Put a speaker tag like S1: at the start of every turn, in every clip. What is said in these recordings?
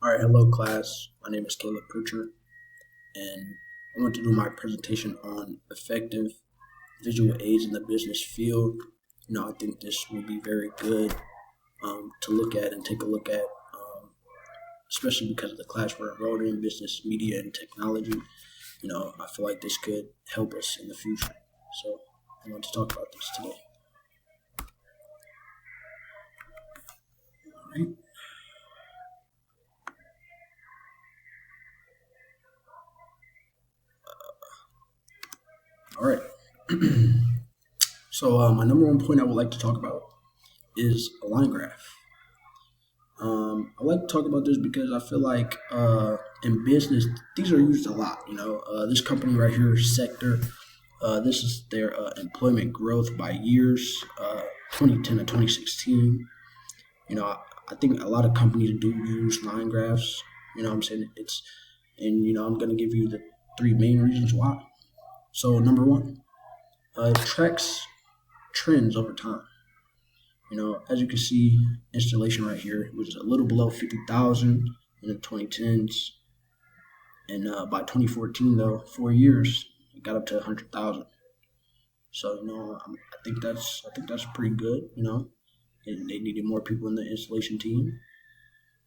S1: All right, hello class. My name is Caleb Pritchard, and I want to do my presentation on effective visual aids in the business field. I think this will be very good to look at and take a look at, especially because of the class we're enrolled in, business, media, and technology. I feel like this could help us in the future. So I want to talk about this today. All right. All right. So my number one point I would like to talk about is a line graph. I like to talk about this because I feel like in business, these are used a lot. This company right here, Sector, this is their employment growth by years, 2010 to 2016. I think a lot of companies do use line graphs. What I'm saying? I'm going to give you the three main reasons why. So, number one, it tracks trends over time. As you can see, installation right here was a little below 50,000 in the 2010s, and by 2014, though, 4 years, it got up to 100,000. So I think that's pretty good. And they needed more people in the installation team,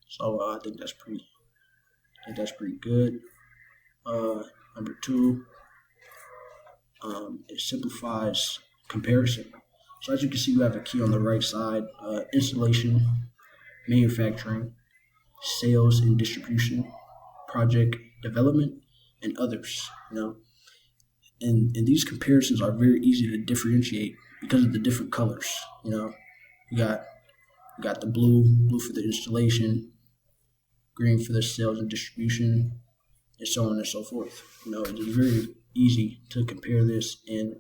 S1: so I think that's pretty good. Number two, it simplifies comparison. So as you can see, we have a key on the right side: installation, manufacturing, sales and distribution, project development, and others. And these comparisons are very easy to differentiate because of the different colors. You got the blue for the installation, green for the sales and distribution, and so on and so forth. It is very easy to compare this, and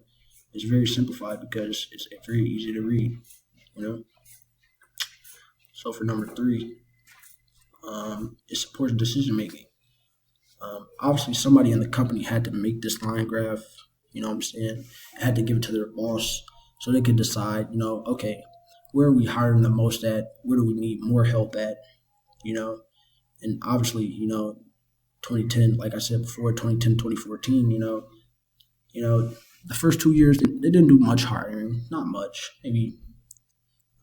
S1: it's very simplified because it's very easy to read. So for number three, it supports decision making. Obviously, somebody in the company had to make this line graph. Had to give it to their boss so they could decide. Okay, where are we hiring the most at? Where do we need more help at? And obviously, 2010, like I said before, 2010, 2014. The first 2 years they didn't do much hiring, not much, maybe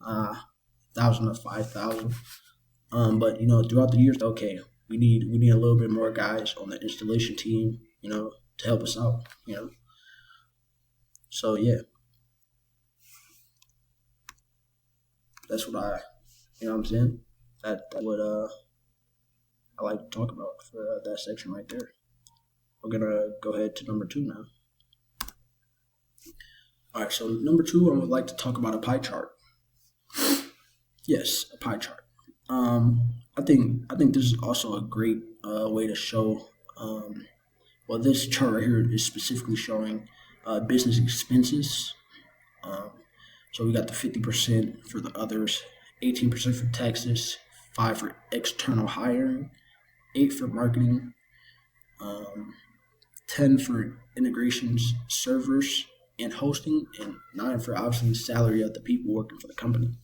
S1: 1,000 or 5,000. But throughout the years, okay, we need a little bit more guys on the installation team, to help us out. So yeah, that's what I'm saying. That what I like to talk about for that section right there. We're gonna go ahead to number two now. All right, so number two, I would like to talk about a pie chart. Yes, a pie chart. I think this is also a great way to show. This chart right here is specifically showing business expenses. So we got the 50% for the others, 18% for taxes, 5 for external hiring, 8 for marketing, 10 for integrations, servers, and hosting, and 9 for obviously the salary of the people working for the company.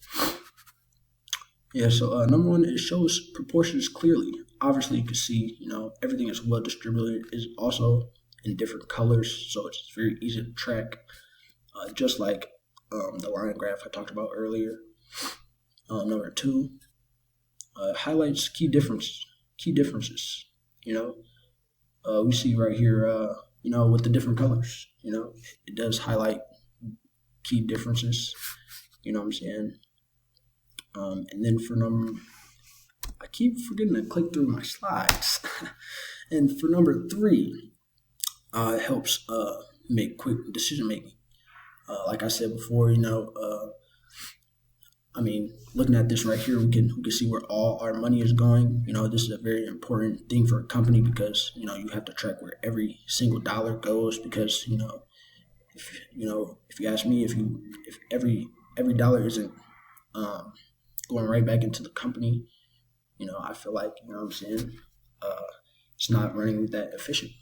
S1: Yeah, so number one, it shows proportions clearly. Obviously, you can see, everything is well distributed. Is also in different colors, so it's very easy to track. Just like the line graph I talked about earlier. Number two, highlights key differences. We see right here, with the different colors. It does highlight key differences. You know what I'm saying? And then I keep forgetting to click through my slides. And for number three, it helps make quick decision making. Like I said before, looking at this right here, we can see where all our money is going. This is a very important thing for a company because you have to track where every single dollar goes. Because if you ask me, if every dollar isn't going right back into the company, I feel like it's not running that efficient.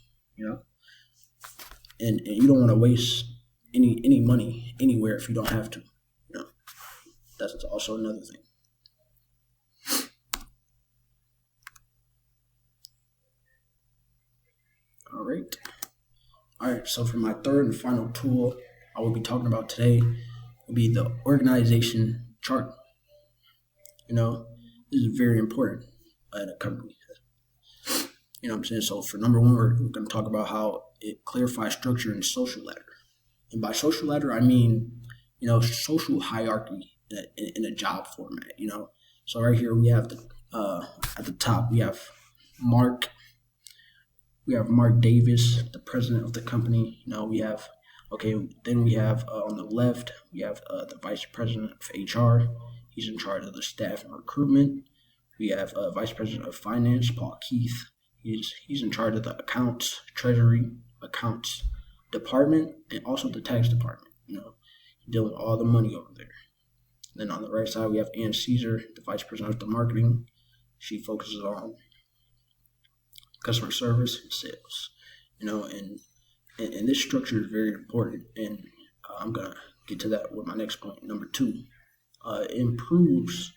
S1: And you don't want to waste any money anywhere if you don't have to. That's also another thing. Great. All right. So for my third and final tool I will be talking about today will be the organization chart. You know, this is very important at a company. You know what I'm saying? So for number one, we're going to talk about how it clarifies structure and social ladder. And by social ladder, I mean, social hierarchy in a job format, So right here we have at the top, Mark, we have Mark Davis, the president of the company. Then we have on the left, we have the vice president of HR. He's in charge of the staff and recruitment. We have vice president of finance, Paul Keith. He's in charge of the accounts, treasury, accounts department, and also the tax department. Dealing with all the money over there. Then on the right side, we have Ann Caesar, the vice president of the marketing. She focuses on customer service and sales. And this structure is very important. And I'm gonna get to that with my next point. Number two, it improves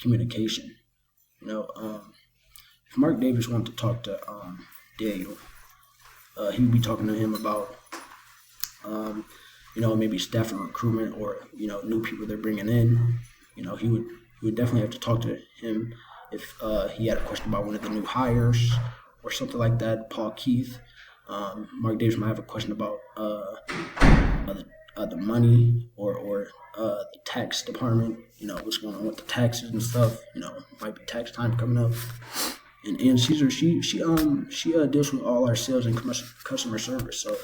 S1: communication. If Mark Davis wanted to talk to Daniel, he would be talking to him about, maybe staff and recruitment or, new people they're bringing in. He would definitely have to talk to him if he had a question about one of the new hires or something like that. Paul Keith, Mark Davis might have a question about the money or the tax department, what's going on with the taxes and stuff. Might be tax time coming up. And Ann Caesar, she deals with all our sales and customer service. So,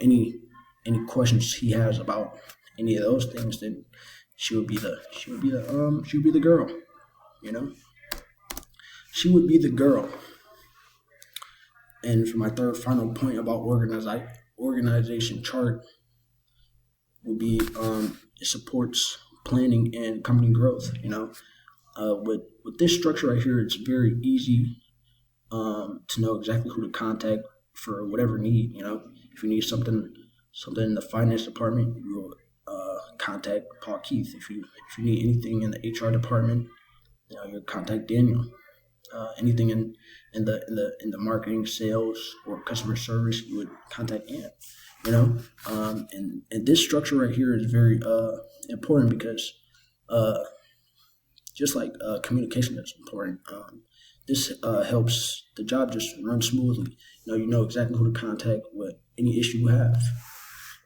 S1: any questions he has about any of those things, then she would be the girl. She would be the girl. And for my third final point about organization chart would be it supports planning and company growth. With this structure right here, it's very easy to know exactly who to contact for whatever need. If you need something in the finance department, you will contact Paul Keith. If you need anything in the HR department, you'll contact Daniel. Anything in the marketing, sales, or customer service, you would contact Ann. And this structure right here is very important because just like communication is important, this helps the job just run smoothly. You know exactly who to contact with any issue you have.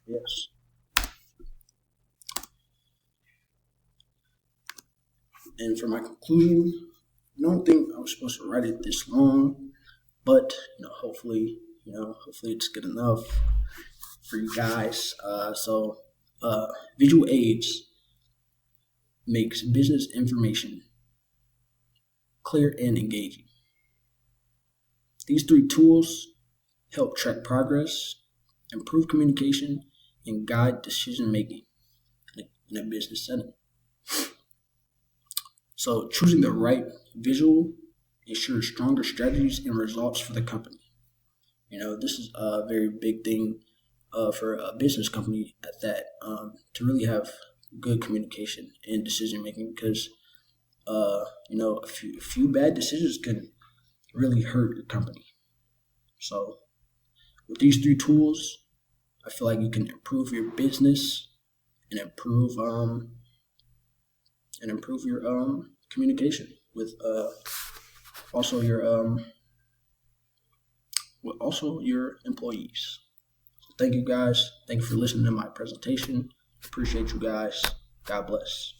S1: Yes. And for my conclusion, I don't think I was supposed to write it this long, but hopefully it's good enough for you guys. So visual aids makes business information clear and engaging. These three tools help track progress, improve communication, and guide decision making in a business setting. So choosing the right visual ensures stronger strategies and results for the company. This is a very big thing for a business company at that, to really have good communication and decision making, because a few bad decisions can really hurt your company. So with these three tools, I feel like you can improve your business and improve your communication with also your employees. So thank you guys. Thank you for listening to my presentation. Appreciate you guys. God bless.